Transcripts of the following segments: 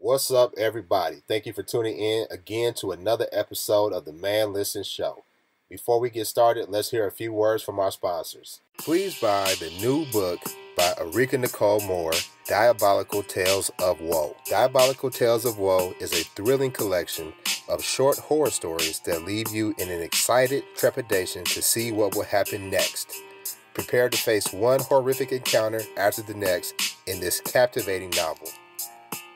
What's up, everybody? Thank you for tuning in again to another episode of the Man Listen Show. Before we get started, let's hear a few words from our sponsors. Please buy the new book by Erika Nicole Moore, Diabolical Tales of Woe. Diabolical Tales of Woe is a thrilling collection of short horror stories that leave you in an excited trepidation to see what will happen next. Prepare to face one horrific encounter after the next in this captivating novel.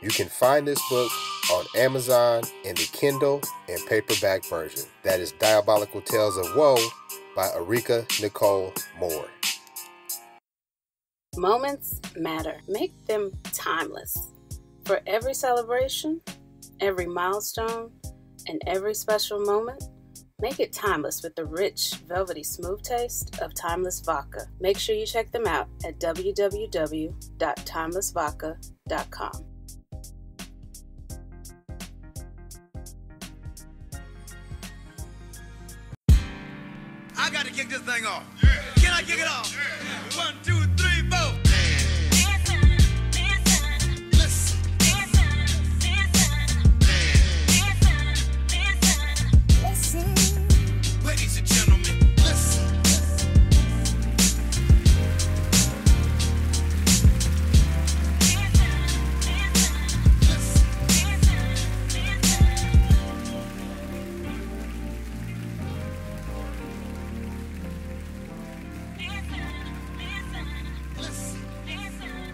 You can find this book on Amazon in the Kindle and paperback version. That is Diabolical Tales of Woe by Erika Nicole Moore. Moments matter. Make them timeless. For every celebration, every milestone, and every special moment, make it timeless with the rich, velvety, smooth taste of Timeless Vodka. Make sure you check them out at www.timelessvodka.com. I got to kick this thing off. Yeah. Can I kick it off? Yeah. 1, 2, 3, 4. Ladies and gentlemen, listen.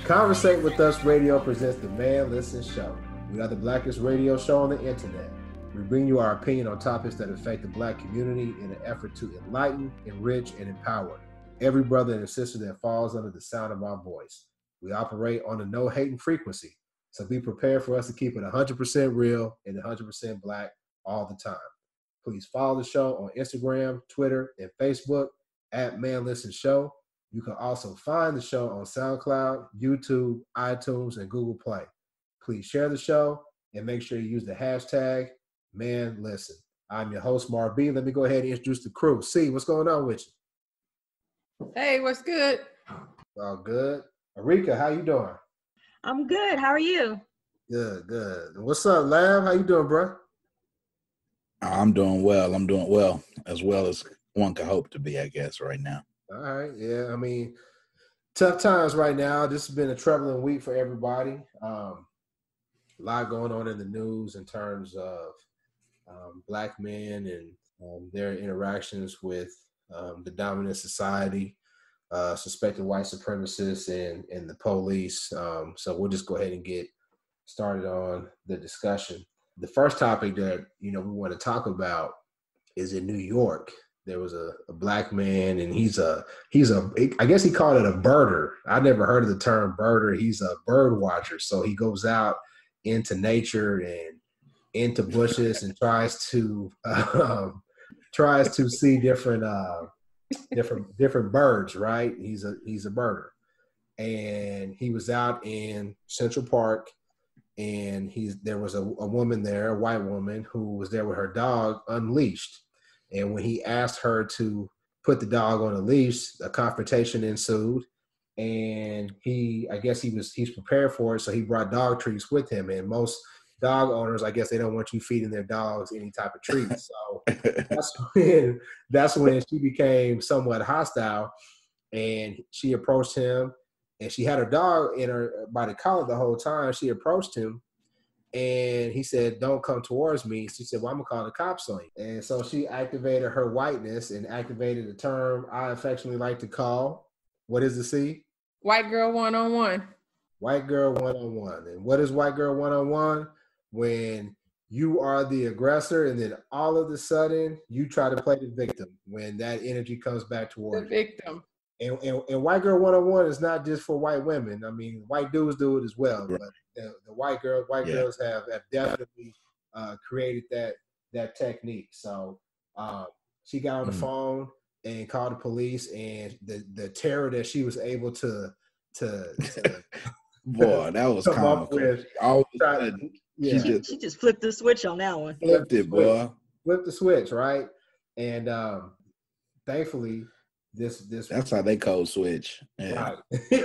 Conversate with Us Radio presents the Man Listen Show. We are the blackest radio show on the internet. We bring you our opinion on topics that affect the black community in an effort to enlighten, enrich, and empower every brother and sister that falls under the sound of our voice. We operate on a no-hating frequency, so be prepared for us to keep it 100% real and 100% black all the time. Please follow the show on Instagram, Twitter, and Facebook at Man Listen Show. You can also find the show on SoundCloud, YouTube, iTunes, and Google Play. Please share the show and make sure you use the hashtag ManListen. I'm your host, Mar B. Let me go ahead and introduce the crew. C, what's going on with you? Hey, what's good? All good. Erika, how you doing? I'm good. How are you? Good, good. What's up, Lab? How you doing, bro? I'm doing well, as well as one could hope to be, I guess, right now. All right, yeah. I mean, tough times right now. This has been a troubling week for everybody. A lot going on in the news in terms of black men and their interactions with the dominant society, suspected white supremacists, and the police. So we'll just go ahead and get started on the discussion. The first topic that we want to talk about is in New York. There was a black man, and he's I guess he called it a birder. I never heard of the term birder. He's a bird watcher. So he goes out into nature and into bushes and tries to see different birds, right? He's a birder. And he was out in Central Park, and there was a woman there, a white woman, who was there with her dog unleashed. And when he asked her to put the dog on a leash, a confrontation ensued. And he's prepared for it, so he brought dog treats with him. And most dog owners, I guess, they don't want you feeding their dogs any type of treats. So that's when she became somewhat hostile, and she approached him, and she had her dog in her by the collar the whole time. She approached him, and he said, "Don't come towards me." She said, "Well, I'm going to call the cops on you." And so she activated her whiteness and activated a term I affectionately like to call, what is the C? White girl one-on-one. White girl one-on-one. And what is white girl one-on-one? When you are the aggressor, and then all of a sudden you try to play the victim when that energy comes back toward the victim. And white girl one-on-one is not just for white women. I mean, white dudes do it as well. But the white girls have definitely created that technique. So she got on the phone and called the police, and the terror that she was able to boy, that was come up with. She just flipped the switch on that one. Flipped the switch, right? And thankfully, this That's how they code switch. Yeah.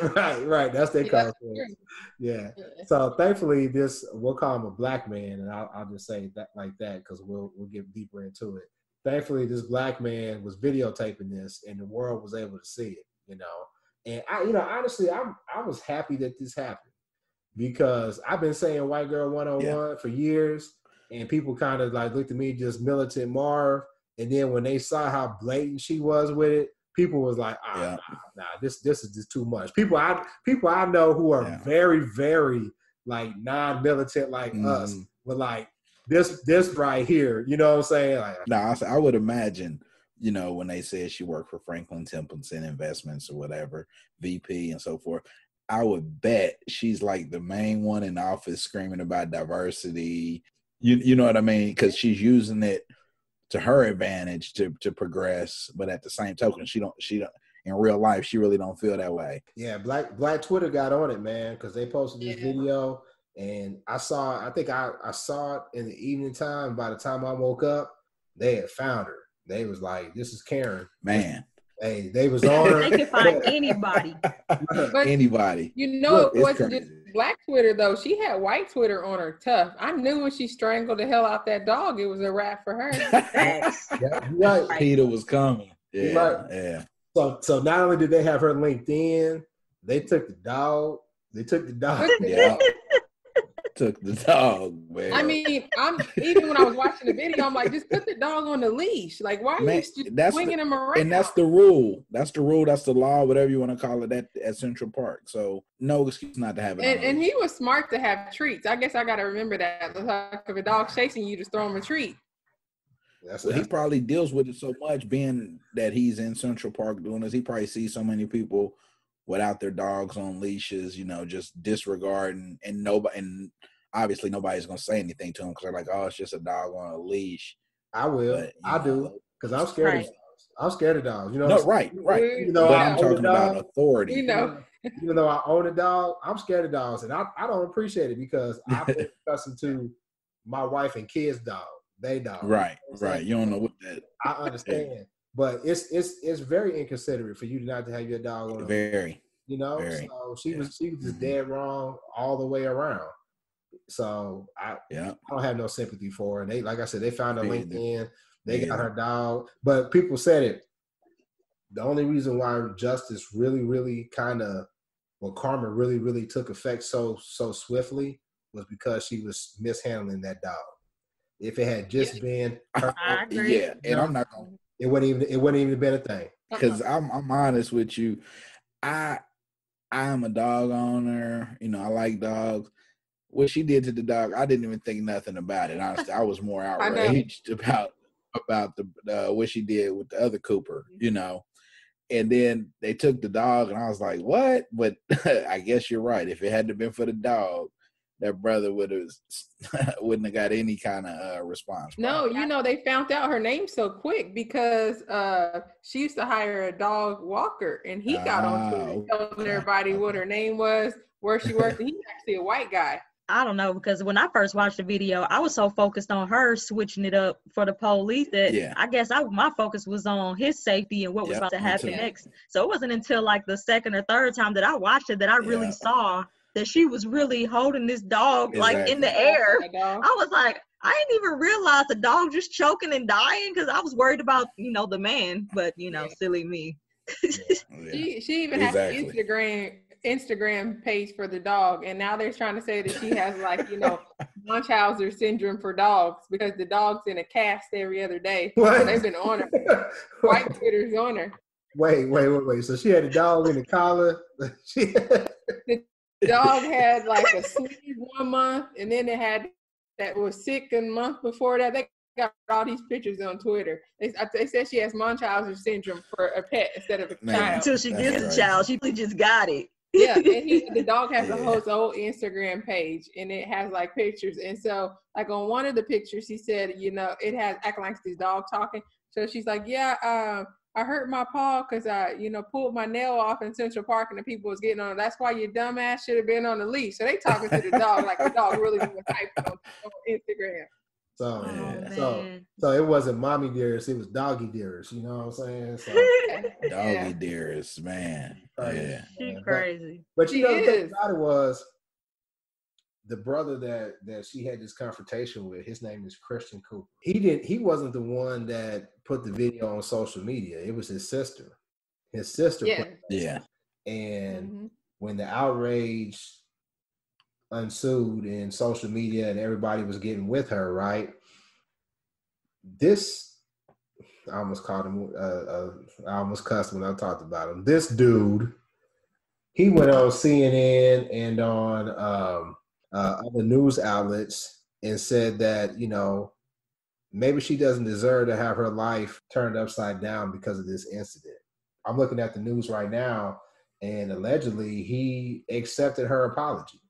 Right. That's their code switch. Yeah. Yeah. So thankfully, we'll call him a black man, and I'll just say that like that because we'll get deeper into it. Thankfully, this black man was videotaping this, and the world was able to see it. And honestly, I was happy that this happened because I've been saying white girl 101 for years, and people kind of like looked at me just militant Marv, and then when they saw how blatant she was with it, people was like, nah, this is just too much. People I know who are very, very like non-militant like us were like this right here. You know what I'm saying? Like, I would imagine, when they said she worked for Franklin Templeton Investments or whatever, VP and so forth, I would bet she's like the main one in the office screaming about diversity. You know what I mean? Because she's using it to her advantage to progress, but at the same token, she don't in real life she really don't feel that way. Yeah, Black Twitter got on it, man, because they posted this video, and I saw it in the evening time. By the time I woke up, they had found her. They was like, "This is Karen." Man, hey, they was on her. They can find anybody. But anybody. It wasn't just Black Twitter though. She had white Twitter on her tough. I knew when she strangled the hell out that dog, it was a wrap for her. Right. Peter was coming. Yeah, right. Yeah. So not only did they have her linked in, they took the dog. Yeah. Took the dog, man. I mean, even when I was watching the video, I'm like, just put the dog on the leash. Like, why are you just swinging him around? And that's the rule. That's the rule. That's the law, whatever you want to call it at Central Park. So no excuse not to have it. And he was smart to have treats. I guess I got to remember that. Like, if a dog's chasing you, just throw him a treat. He probably deals with it so much, being that he's in Central Park doing this. He probably sees so many people without their dogs on leashes, just disregarding, and obviously nobody's gonna say anything to him because they're like, "Oh, it's just a dog on a leash." I will. But, I do because I'm scared of dogs. I'm scared of dogs. Right. But I'm talking about authority. Even though I own a dog, I'm scared of dogs, and I don't appreciate it because I've been accustomed to my wife and kids' dog. They dog. Right. You don't know what that. I understand, but it's very inconsiderate for you not to have your dog on. Very. Very. So she was just dead wrong all the way around. So I don't have no sympathy for her. And they, like I said, they found her LinkedIn. They got her dog. But people said it. The only reason why justice really, really karma really, really took effect so swiftly was because she was mishandling that dog. If it had just been her, and I'm not gonna. It wouldn't even been a thing. Because I'm honest with you, I am a dog owner. I like dogs. What she did to the dog, I didn't even think nothing about it. Honestly, I was more outraged about the what she did with the other Cooper. And then they took the dog, and I was like, "What?" But I guess you're right. If it hadn't been for the dog, that brother wouldn't have got any kind of response. No, they found out her name so quick because she used to hire a dog walker, and he got on Twitter telling everybody what her name was, where she worked, and he's actually a white guy. I don't know, because when I first watched the video, I was so focused on her switching it up for the police that I guess my focus was on his safety and what was about to happen next. So it wasn't until like the second or third time that I watched it that I really saw that she was really holding this dog like in the air. I was like, I didn't even realize the dog just choking and dying because I was worried about, the man, but silly me. She even has an Instagram page for the dog, and now they're trying to say that she has Munchausen syndrome for dogs because the dog's in a cast every other day. What? They've been on her. White Twitter's on her. Wait. So she had a dog in the collar. The dog had like a sneeze 1 month, and then it had that was sick a month before that. They got all these pictures on Twitter. They said she has Munchausen syndrome for a pet instead of a child. Until she gets a child, she just got it. Yeah, and the dog has a whole Instagram page, and it has like pictures. And so, like on one of the pictures, she said, it has acting like this dog talking. So she's like, I hurt my paw because I, pulled my nail off in Central Park, and the people was getting on it. That's why your dumbass should have been on the leash. So they talking to the dog like the dog really was hyped on Instagram. So, oh, so it wasn't mommy dearest, it was doggy dearest. You know what I'm saying? So, doggy dearest, man. crazy, She man. crazy. But you know, the thing about it was the brother that she had this confrontation with. His name is Christian Cooper. He wasn't the one that put the video on social media. It was his sister. His sister. Yeah. And when the outrage ensued in social media and everybody was getting with her, right? I almost called him. I almost cussed when I talked about him. This dude, he went on CNN and on other news outlets and said that, you know, maybe she doesn't deserve to have her life turned upside down because of this incident. I'm looking at the news right now, and allegedly he accepted her apology.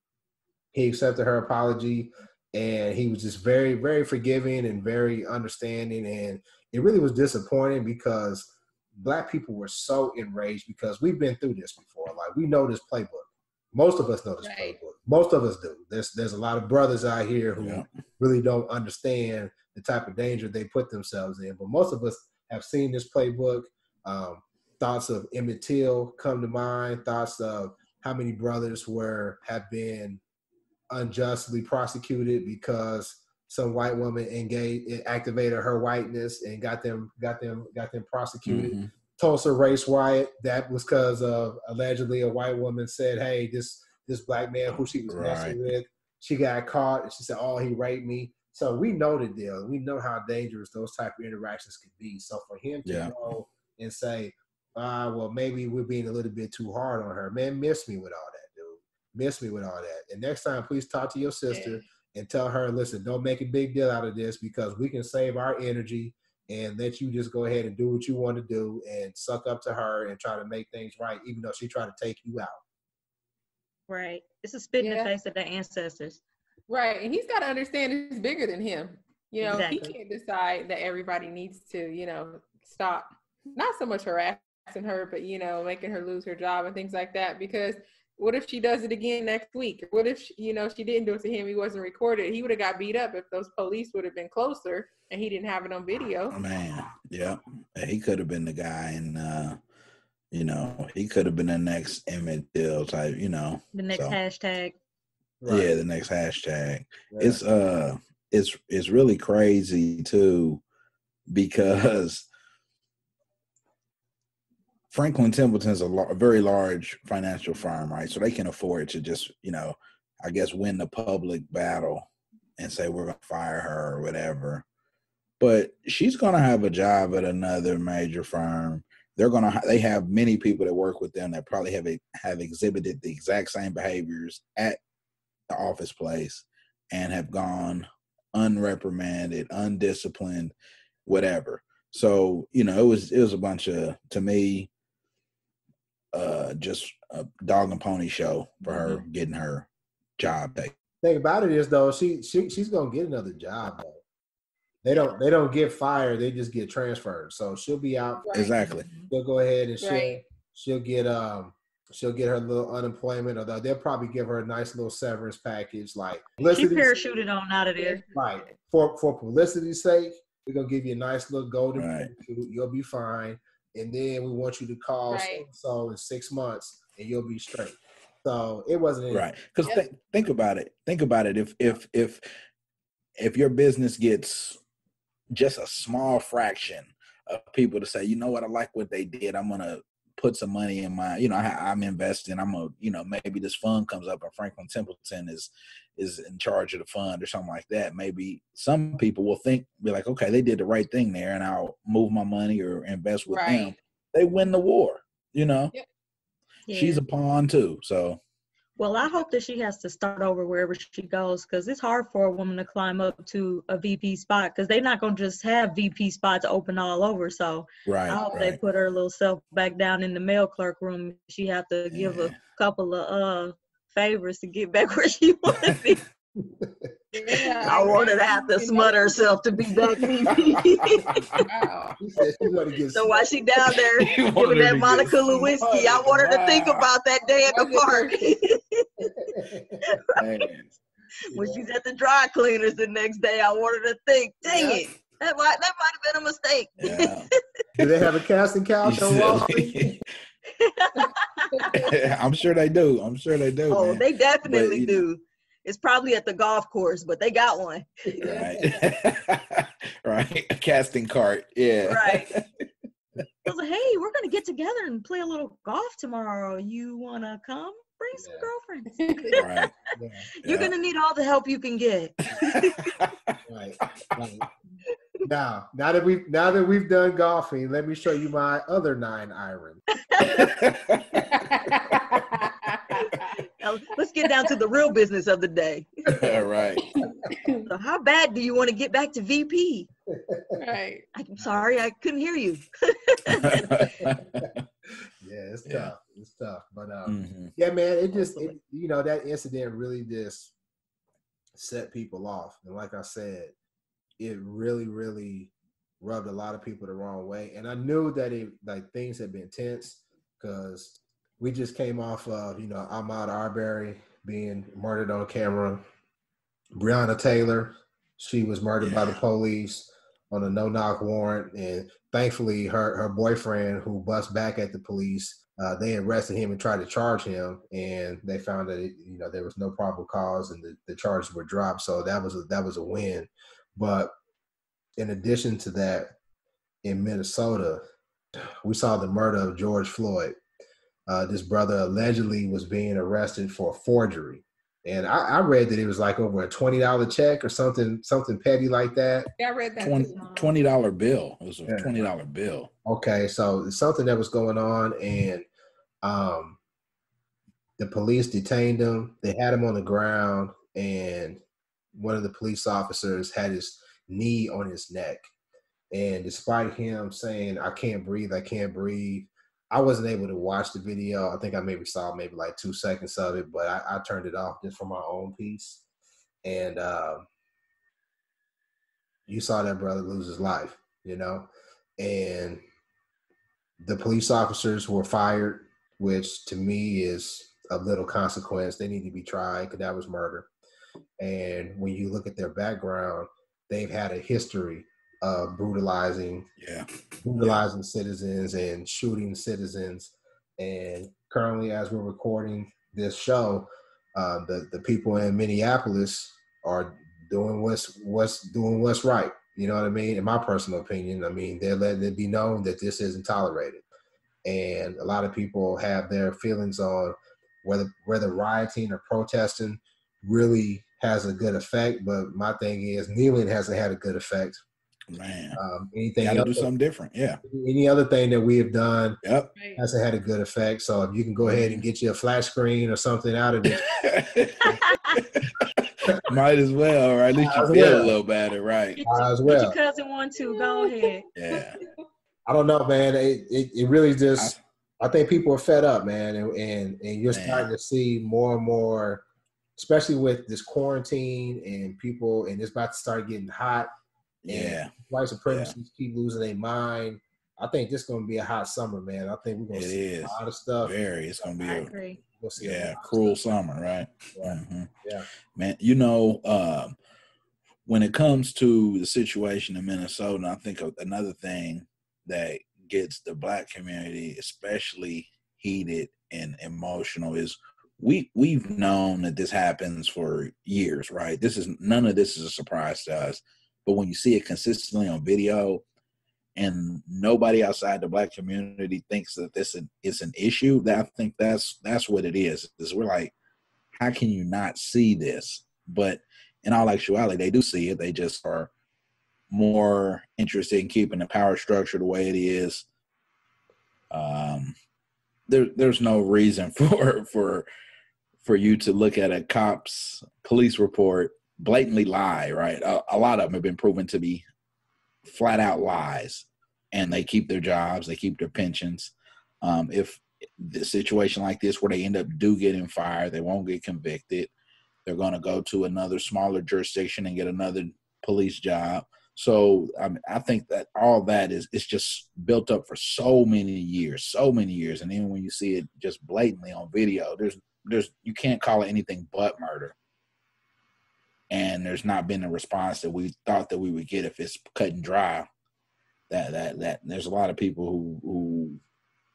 He accepted her apology, and he was just very, very forgiving and very understanding. And it really was disappointing because Black people were so enraged because we've been through this before. Like, we know this playbook. Most of us know this playbook. Most of us do. There's a lot of brothers out here who really don't understand the type of danger they put themselves in. But most of us have seen this playbook. Thoughts of Emmett Till come to mind. Thoughts of how many brothers have been unjustly prosecuted because some white woman activated her whiteness and got them prosecuted. Tulsa race riot, that was because of allegedly a white woman said, hey, this Black man who she was messing with, she got caught and she said, oh, he raped me. So we know the deal. We know how dangerous those type of interactions can be. So for him to go and say, well, maybe we're being a little bit too hard on her, man, miss me with all that, dude. Miss me with all that. And next time, please talk to your sister and tell her, listen, don't make a big deal out of this because we can save our energy and let you just go ahead and do what you want to do and suck up to her and try to make things right, even though she tried to take you out. Right. It's a spit in the face of their ancestors. Right. And he's got to understand it's bigger than him. You know, he can't decide that everybody needs to, you know, stop, not so much harassing her, but, you know, making her lose her job and things like that. Because what if she does it again next week? What if, she didn't do it to him? He wasn't recorded. He would have got beat up if those police would have been closer and he didn't have it on video. Man, yeah. He could have been the guy and, he could have been the next Emmett Till type, The next hashtag. Right. Yeah, the next hashtag. Yeah. It's really crazy too, because Franklin Templeton's a very large financial firm, right? So they can afford to just, I guess, win the public battle and say we're going to fire her or whatever. But she's going to have a job at another major firm. They have many people that work with them that probably have exhibited the exact same behaviors at the office place and have gone unreprimanded, undisciplined, whatever. So, it was a bunch of, to me, just a dog and pony show for her getting her job back. Thing about it is, though, she's gonna get another job though. They don't get fired, they just get transferred. So she'll be out. Exactly. She'll go ahead and she'll get her little unemployment, or they'll probably give her a nice little severance package. Like, she parachuted on out of there. Right. For publicity's sake, we're gonna give you a nice little golden parachute. You'll be fine. And then we want you to call so in 6 months and you'll be straight. So it wasn't right. Because think about it. Think about it. If your business gets just a small fraction of people to say, you know what, I like what they did, I'm gonna put some money in my, I'm investing, maybe this fund comes up and Franklin Templeton is in charge of the fund or something like that. Maybe some people will be like, okay, they did the right thing there and I'll move my money or invest with them. They win the war, Yeah. She's a pawn too. So, well, I hope that she has to start over wherever she goes, because it's hard for a woman to climb up to a VP spot, because they're not going to just have VP spots open all over. So I hope they put her little self back down in the mail clerk room. She have to give a couple of favors to get back where she wants to be. I wanted to have to smut herself to be back VP. So while she down there giving that Monica Lewinsky, I want her to think about that day at the park. When she's at the dry cleaners the next day, I want her to think, dang it, that might have been a mistake. Yeah. Do they have a casting couch on Wall Street? I'm sure they do. Oh, man. they definitely do. It's probably at the golf course, but they got one. Right. Right. A casting cart. Yeah. Right. I was like, hey, we're going to get together and play a little golf tomorrow. You want to come? Bring some girlfriends. Right. You're going to need all the help you can get. Right. Now that we've done golfing, let me show you my other 9 iron. Now, let's get down to the real business of the day. Right. So how bad do you want to get back to VP? Right. I'm sorry, I couldn't hear you. It's tough. It's tough. But yeah, man, it that incident really just set people off. And like I said, it really, really rubbed a lot of people the wrong way. And I knew that things had been tense because we just came off of, Ahmaud Arbery being murdered on camera. Breonna Taylor, she was murdered by the police on a no-knock warrant. And thankfully, her boyfriend, who bust back at the police, they arrested him and tried to charge him. And they found that, there was no probable cause and the charges were dropped. So that was a win. But in addition to that, in Minnesota, we saw the murder of George Floyd. This brother allegedly was being arrested for forgery. And I read that it was like over a $20 check or something petty like that. Yeah, I read that. $20 bill. It was a $20 bill. Okay, so it's something that was going on, and the police detained him. They had him on the ground, and one of the police officers had his knee on his neck. And despite him saying, I can't breathe, I wasn't able to watch the video. I think I saw like 2 seconds of it, but I turned it off just for my own peace. And you saw that brother lose his life, and the police officers were fired, which to me is of little consequence. They need to be tried because that was murder. And when you look at their background, they've had a history of brutalizing citizens and shooting citizens. And currently, as we're recording this show, the people in Minneapolis are doing what's right. You know what I mean? In my personal opinion, they're letting it be known that this isn't tolerated. And a lot of people have their feelings on whether rioting or protesting really has a good effect. But my thing is, kneeling hasn't had a good effect. Man, anything gotta else, do something different. Yeah. Any other thing that we have done Right. hasn't had a good effect. So if you can go ahead and get you a flat screen or something out of it, might as well, or at least you feel a little better, right? As well. Get your cousin one too. Go ahead. Yeah. I don't know, man. It really just. I think people are fed up, man, and you're starting to see more and more, especially with this quarantine and people, and it's about to start getting hot. Yeah. White supremacists keep losing their mind. I think this is going to be a hot summer, man. I think we're going to see a lot of stuff. It's going to be a cruel summer, right? Yeah. Mm-hmm. Yeah. Man, when it comes to the situation in Minnesota, I think another thing that gets the Black community especially heated and emotional is we've known that this happens for years, right? None of this is a surprise to us. But when you see it consistently on video and nobody outside the Black community thinks that this is an issue, I think that's what it is. Is we're like, how can you not see this? But in all actuality, they do see it. They just are more interested in keeping the power structure the way it is. There's no reason for you to look at a cop's police report, blatantly lie, right? A lot of them have been proven to be flat out lies, and they keep their jobs, they keep their pensions. If the situation like this where they end up getting fired, they won't get convicted. They're going to go to another smaller jurisdiction and get another police job. So I think that all that is just built up for so many years. And then when you see it just blatantly on video, there's you can't call it anything but murder. and there's not been a response that we thought that we would get if it's cut and dry. That there's a lot of people who,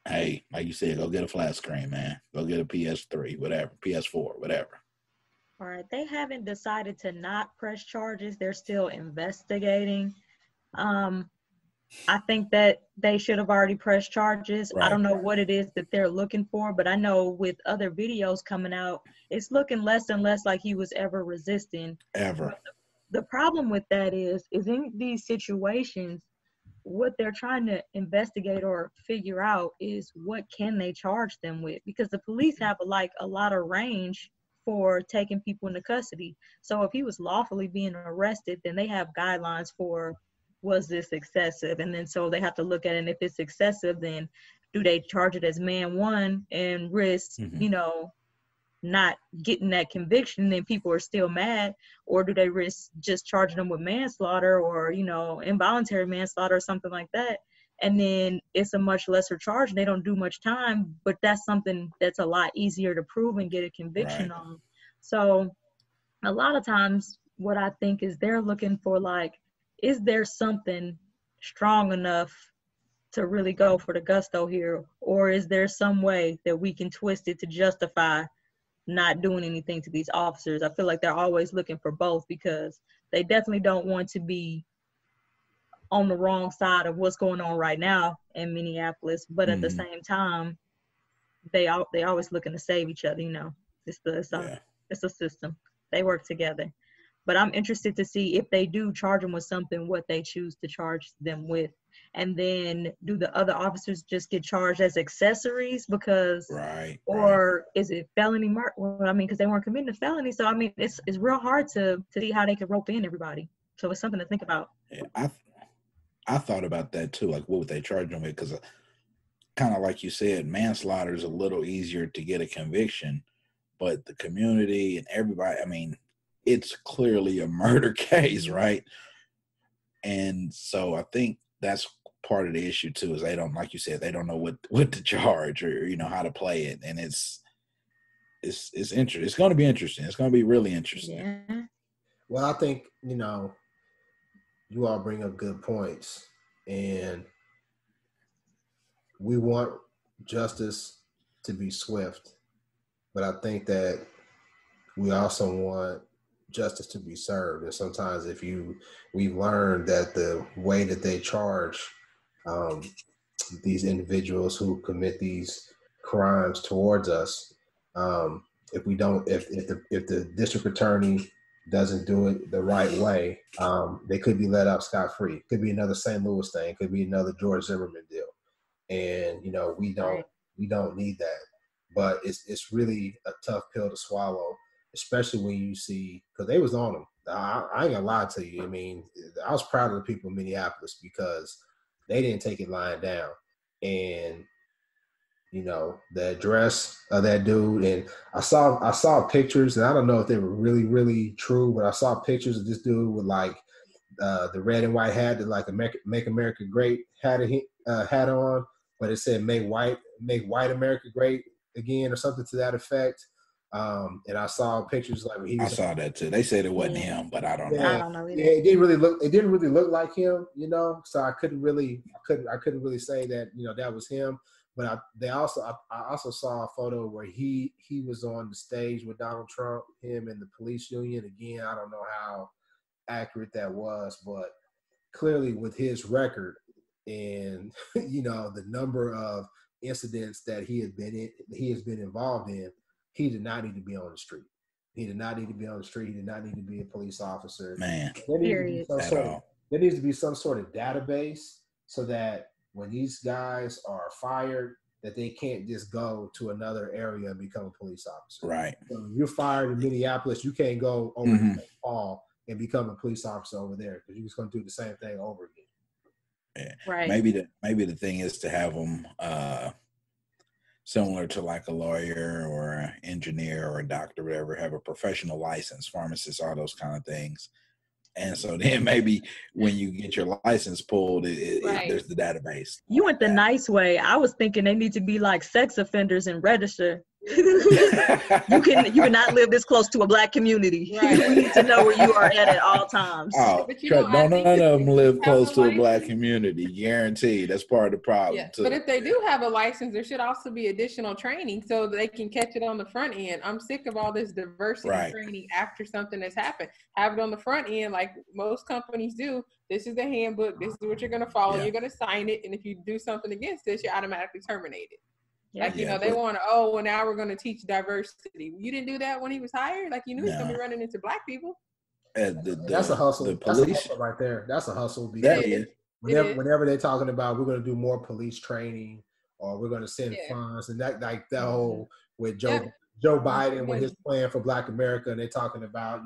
hey, like you said, go get a flat screen, man. Go get a PS3, whatever, PS4, whatever. All right, they haven't decided to not press charges. They're still investigating. I think that they should have already pressed charges. Right. I don't know what it is that they're looking for, but I know with other videos coming out, it's looking less and less like he was ever resisting. Ever. The problem with that is in these situations, what they're trying to investigate or figure out is what can they charge them with, because the police have a lot of range for taking people into custody. So if he was lawfully being arrested, then they have guidelines for, was this excessive? And then so they have to look at it, and if it's excessive, then do they charge it as man one and risk, not getting that conviction, then people are still mad? Or do they risk just charging them with manslaughter or, involuntary manslaughter or something like that? And then it's a much lesser charge and they don't do much time, but that's something that's a lot easier to prove and get a conviction on. So a lot of times what I think is they're looking for, like, is there something strong enough to really go for the gusto here? Or is there some way that we can twist it to justify not doing anything to these officers? I feel like they're always looking for both, because they definitely don't want to be on the wrong side of what's going on right now in Minneapolis, but at the same time, they always looking to save each other. It's a system. They work together. But I'm interested to see if they do charge them with something, what they choose to charge them with. And then do the other officers just get charged as accessories because, or is it felony murder? Well, because they weren't committing a felony. So, it's real hard to see how they can rope in everybody. So it's something to think about. Yeah, I thought about that too. Like, what would they charge them with? Because kind of like you said, manslaughter is a little easier to get a conviction, but the community and everybody, it's clearly a murder case, right? And so I think that's part of the issue too, is they don't, like you said, they don't know what to charge or how to play it. And it's interesting. It's going to be interesting. It's going to be really interesting. Yeah. Well, I think, you all bring up good points, and we want justice to be swift, but I think that we also want justice to be served. And sometimes we've learned that the way that they charge these individuals who commit these crimes towards us, if the district attorney doesn't do it the right way, they could be let out scot-free. Could be another St. Louis thing. Could be another George Zimmerman deal. And we don't need that. But it's really a tough pill to swallow, especially when you see, because they was on them. I ain't gonna lie to you. I was proud of the people in Minneapolis because they didn't take it lying down. And the address of that dude, and I saw pictures, and I don't know if they were really, really true, but I saw pictures of this dude with like the red and white hat, that like a Make America Great hat on, but it said Make White America Great Again or something to that effect. And I saw pictures like I saw that too. They said it wasn't him, but I don't know. I don't know either. Yeah, it didn't really look like him, So I couldn't really say that that was him. But I also saw a photo where he was on the stage with Donald Trump, him and the police union. Again, I don't know how accurate that was, but clearly with his record and the number of incidents that he has been involved in, he did not need to be on the street. He did not need to be on the street. He did not need to be a police officer. Man, there needs to be some sort of database so that when these guys are fired, that they can't just go to another area and become a police officer. Right. So if you're fired in Minneapolis, you can't go over to St. Paul and become a police officer over there, because you're just going to do the same thing over again. Yeah. Right. Maybe the thing is to have them similar to like a lawyer or an engineer or a doctor, whatever, have a professional license, pharmacist, all those kind of things. And so then maybe when you get your license pulled, there's the database. You went the nice way. I was thinking they need to be like sex offenders and register You cannot live this close to a black community. Right. We need to know where you are at all times. Oh, none of them live close to a black community. Guaranteed. That's part of the problem too. But if they do have a license, there should also be additional training so they can catch it on the front end. I'm sick of all this diversity training after something has happened. Have it on the front end like most companies do. This is the handbook. This is what you're going to follow. You're going to sign it. And if you do something against this, you're automatically terminated. Like, they want to, well, now we're going to teach diversity. You didn't do that when he was hired? Like, you knew he was going to be running into black people. That's a hustle. The police. That's a hustle right there. That's a hustle. Because whenever they're talking about we're going to do more police training or we're going to send funds and that whole with Joe Biden with his plan for Black America, and they're talking about,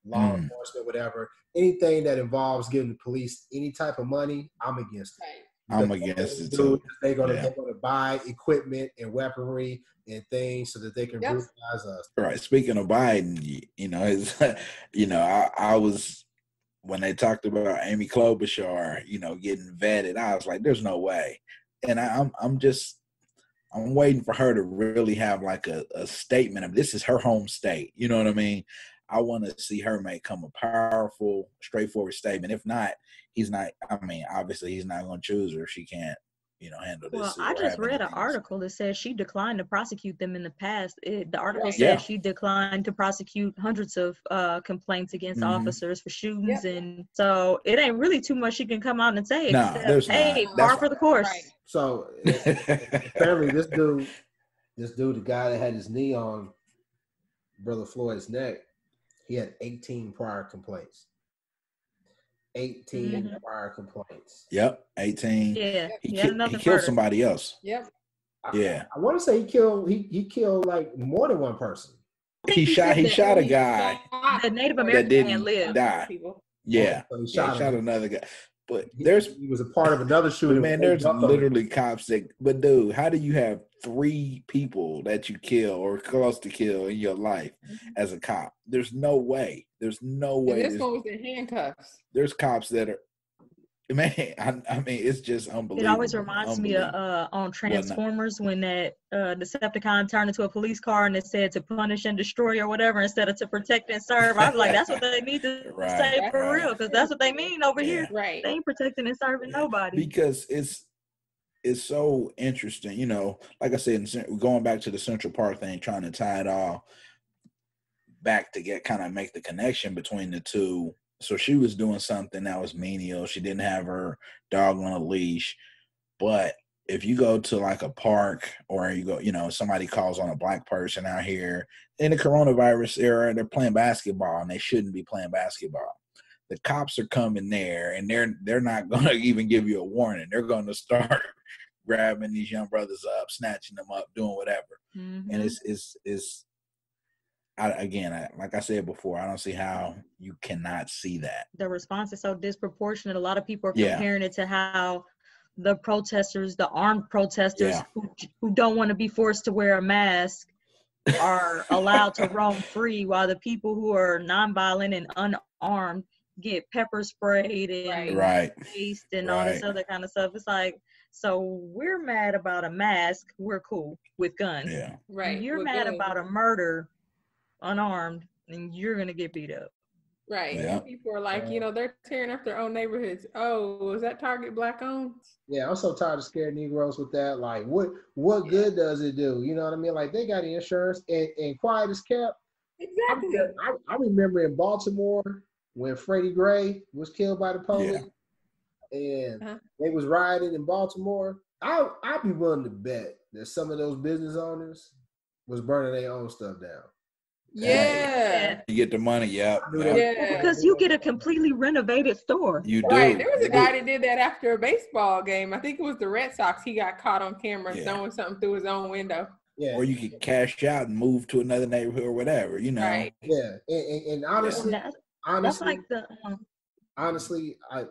law enforcement, whatever. Anything that involves giving the police any type of money, I'm against it. I'm against it too. They're gonna buy equipment and weaponry and things so that they can brutalize us. Right. Speaking of Biden, I was, when they talked about Amy Klobuchar, getting vetted, I was like, there's no way. And I'm waiting for her to really have like a statement of this is her home state. You know what I mean? I want to see her come a powerful, straightforward statement. If not, obviously he's not going to choose her if she can't, handle this. Well, I just read an article that says she declined to prosecute them in the past. The article says she declined to prosecute hundreds of complaints against officers for shootings. And so it ain't really too much she can come out and say. There's hey, par for the course. Right. So apparently this dude, the guy that had his knee on Brother Floyd's neck, he had 18 prior complaints. 18 prior complaints. Yep, 18. Yeah, he killed somebody else. Yep. I want to say he killed like more than one person. He shot a guy. The Native American man lived. Die. Yeah, So he shot another guy. But he was a part of another shooting. Man, there's literally cops that. But dude, how do you have 3 people that you kill or close to kill in your life as a cop? There's no way. There's no way. And this one was in handcuffs. There's cops that are. Man, I mean, it's just unbelievable. It always reminds me of on Transformers when that Decepticon turned into a police car and it said to punish and destroy or whatever instead of to protect and serve. I was like, that's what they need to say for real, because that's what they mean over here. Right. They ain't protecting and serving nobody. Because it's so interesting, like I said, going back to the Central Park thing, trying to tie it all back to make the connection between the two. So she was doing something that was menial. She didn't have her dog on a leash. But if you go to like a park or you go, somebody calls on a black person out here in the coronavirus era, they're playing basketball and they shouldn't be playing basketball. The cops are coming there and they're not going to even give you a warning. They're going to start grabbing these young brothers up, snatching them up, doing whatever. Mm-hmm. And it's like I said before, I don't see how you cannot see that. The response is so disproportionate. A lot of people are comparing it to how the protesters, the armed protesters who don't want to be forced to wear a mask are allowed to roam free, while the people who are nonviolent and unarmed get pepper sprayed and faced and all this other kind of stuff. It's like, so we're mad about a mask, we're cool with guns. Yeah. Right. You're mad about a murder unarmed and you're gonna get beat up. Right. Yeah. People are like, they're tearing up their own neighborhoods. Oh, is that Target black owned? Yeah, I'm so tired of scared Negroes with that. Like, what good does it do? You know what I mean? Like, they got insurance and quiet as kept. Exactly. I remember in Baltimore when Freddie Gray was killed by the police and they was rioting in Baltimore. I'd be willing to bet that some of those business owners was burning their own stuff down. Yeah. You get the money, Yeah. Because you get a completely renovated store. You do. Right. There was a guy that did that after a baseball game. I think it was the Red Sox. He got caught on camera throwing something through his own window. Yeah. Or you could cash out and move to another neighborhood or whatever, Right. Yeah. And honestly, that's like the honestly, I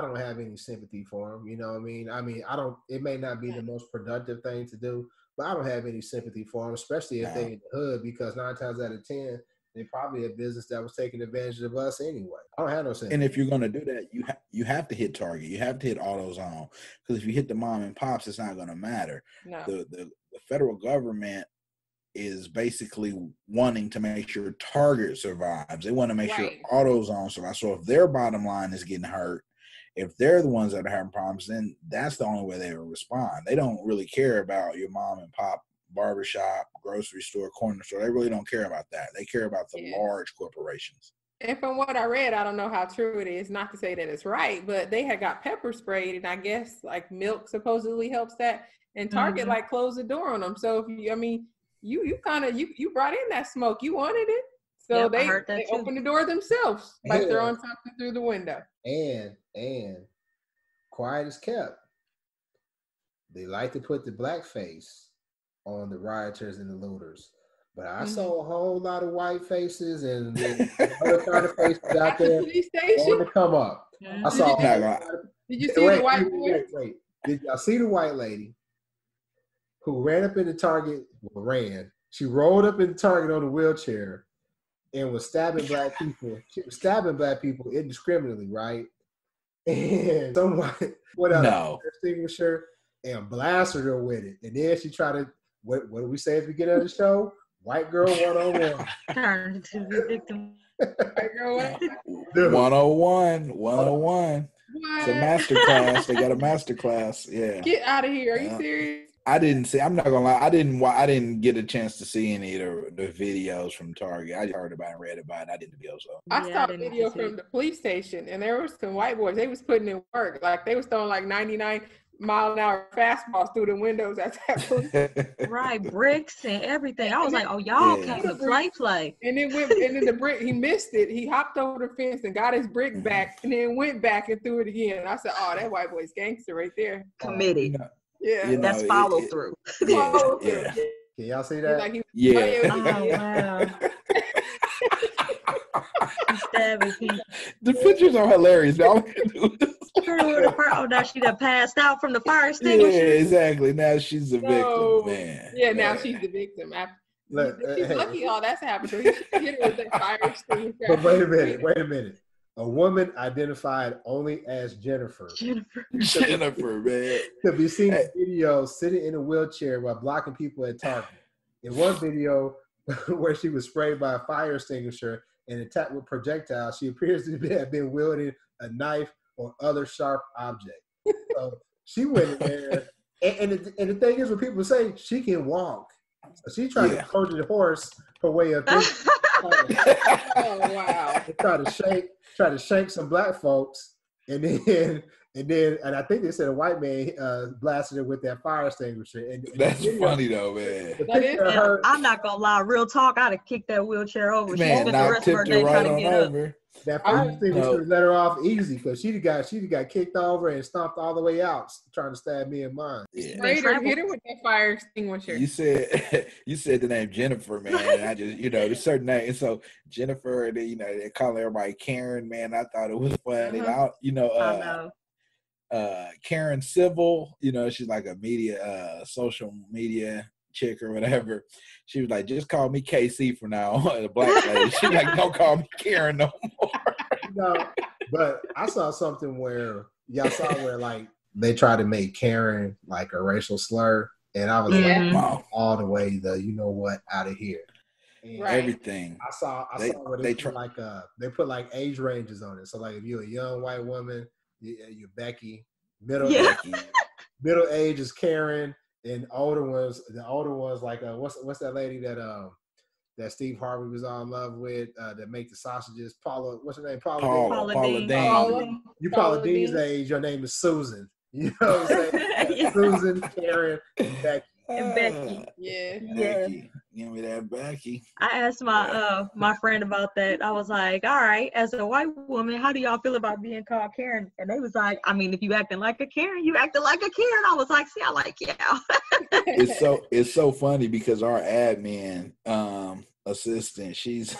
don't have any sympathy for him. You know what I mean? It may not be the most productive thing to do, but I don't have any sympathy for them, especially if they're in the hood, because 9 times out of 10, they probably a business that was taking advantage of us anyway. I don't have no sympathy. And if you're going to do that, you have to hit Target. You have to hit AutoZone, because if you hit the mom and pops, it's not going to matter. No. The federal government is basically wanting to make sure Target survives. They want to make sure AutoZone survives. So if their bottom line is getting hurt, if they're the ones that are having problems, then that's the only way they will respond. They don't really care about your mom and pop barbershop, grocery store, corner store. They really don't care about that. They care about the large corporations. And from what I read, I don't know how true it is, not to say that it's right, but they had got pepper sprayed, and I guess like milk supposedly helps that. And Target like closed the door on them. So if you, I mean, you kind of you brought in that smoke, you wanted it, so they opened the door themselves by throwing something through the window. And quiet as kept. They like to put the blackface on the rioters and the looters. But I saw a whole lot of white faces and other kind of faces out there wanting to come up. I saw. Did you see the white boy? Wait. Did y'all see the white lady who ran up in the Target? Well, she rolled up in the Target on a wheelchair and was stabbing black people. She was stabbing black people indiscriminately, right? And someone put out a extinguisher and blasted her with it. And then she tried to. What do we say at the beginning of the show? White girl 101. Turned to the victim. White girl 101. 101. It's a master class. They got a master class. Yeah. Get out of here. Are you serious? I didn't see. I'm not gonna lie. I didn't get a chance to see any of the videos from Target. I heard about it and read about it. I didn't video. So I saw a video from the police station, and there was some white boys. They was putting in work. Like they was throwing like 99-mile-an-hour fastballs through the windows at that police. Right, bricks and everything. I was like, oh, y'all came to play. And then the brick, he missed it. He hopped over the fence and got his brick back, and then went back and threw it again. And I said, oh, that white boy's gangster right there. Committed. Yeah, that's follow through. Yeah. Can y'all see that? Like oh wow. The pictures are hilarious. Oh, now she done passed out from the fire extinguisher. Yeah, exactly. Now she's the victim, man. Yeah, now she's the victim. She's lucky all that's happened. So he should hit her with that fire extinguisher. But wait a minute. A woman identified only as Jennifer, man, could be seen in video sitting in a wheelchair while blocking people at Target. In one video where she was sprayed by a fire extinguisher and attacked with projectiles, she appears to have been wielding a knife or other sharp object. So she went in there, and the thing is, when people say she can walk, so she tried to coach the horse her way up. Oh wow! Try to shank some black folks, and I think they said a white man blasted her with that fire extinguisher. And that's funny though, man. I'm not gonna lie, real talk. I'd have kicked that wheelchair over. Man, she spent the rest of her day trying to get up. That fire extinguisher let her off easy because she'd got kicked over and stomped all the way out trying to stab me and mine. Yeah. Hit her with that fire extinguisher. You said the name Jennifer, man. And I just there's certain names. So Jennifer, and then, they call everybody Karen, man. I thought it was funny. Karen Civil, she's like a media, social media chick or whatever. She was like, just call me KC from now on. The black lady. She's like, don't call me Karen no more. But I saw something where like they tried to make Karen like a racial slur, and I was like, wow, all the way out of here. And everything. I saw where they put like age ranges on it. So like if you're a young white woman, you're Becky. Middle age is Karen. And the older ones like what's that lady that Steve Harvey was all in love with that make the sausages? Paula, what's her name? Paula Dean. You Paula Dean's age, your name is Susan. You know what I'm saying? Susan, Karen, and Becky. And Becky. Yeah. Becky. Give me that Becky. I asked my friend about that. I was like, all right, as a white woman, how do y'all feel about being called Karen? And they was like, I mean, if you acting like a Karen, you acting like a Karen. I was like, see, I like y'all. It's so funny because our admin assistant, she's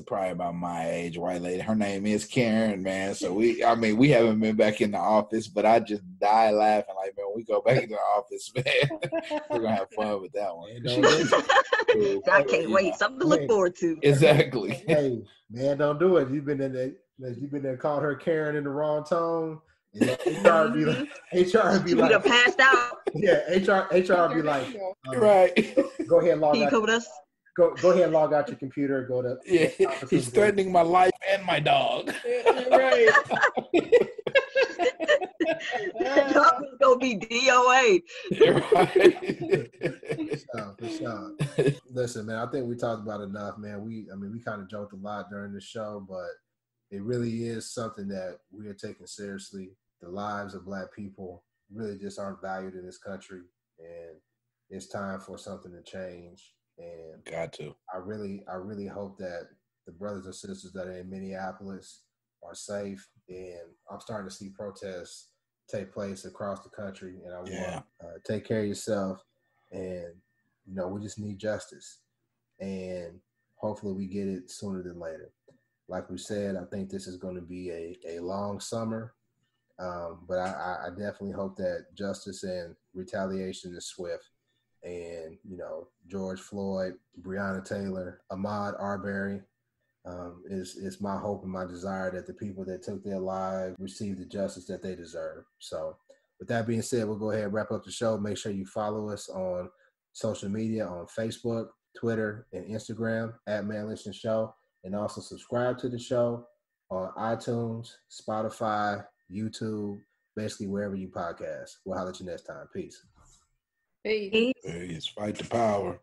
probably about my age, white lady. Her name is Karen, man. So we haven't been back in the office, but I just die laughing like, man, when we go back in the office, man, we're gonna have fun with that one. I can't wait. Something to look forward to. Exactly. Hey, man, don't do it. You've been there, called her Karen in the wrong tone. Yeah, HR would be like, HR would be like, have passed out. Yeah, HR would be like, right. Go ahead and log Can you out. come with us? Go ahead and log out your computer. Go to. Yeah, he's threatening my life and my dog. Right. Dog is gonna be DOA. For sure. Listen, man, I think we talked about enough, man. We kind of joked a lot during the show, but it really is something that we are taking seriously. The lives of Black people really just aren't valued in this country, and it's time for something to change. And got to. I really hope that the brothers and sisters that are in Minneapolis are safe, and I'm starting to see protests take place across the country. And I want take care of yourself, and we just need justice, and hopefully we get it sooner than later. Like we said, I think this is going to be a long summer, but I definitely hope that justice and retaliation is swift. And, George Floyd, Breonna Taylor, Ahmaud Arbery, is my hope and my desire that the people that took their lives receive the justice that they deserve. So with that being said, we'll go ahead and wrap up the show. Make sure you follow us on social media, on Facebook, Twitter, and Instagram at Man Listen Show. And also subscribe to the show on iTunes, Spotify, YouTube, basically wherever you podcast. We'll holler at you next time. Peace. Peace. Peace. Fight the power.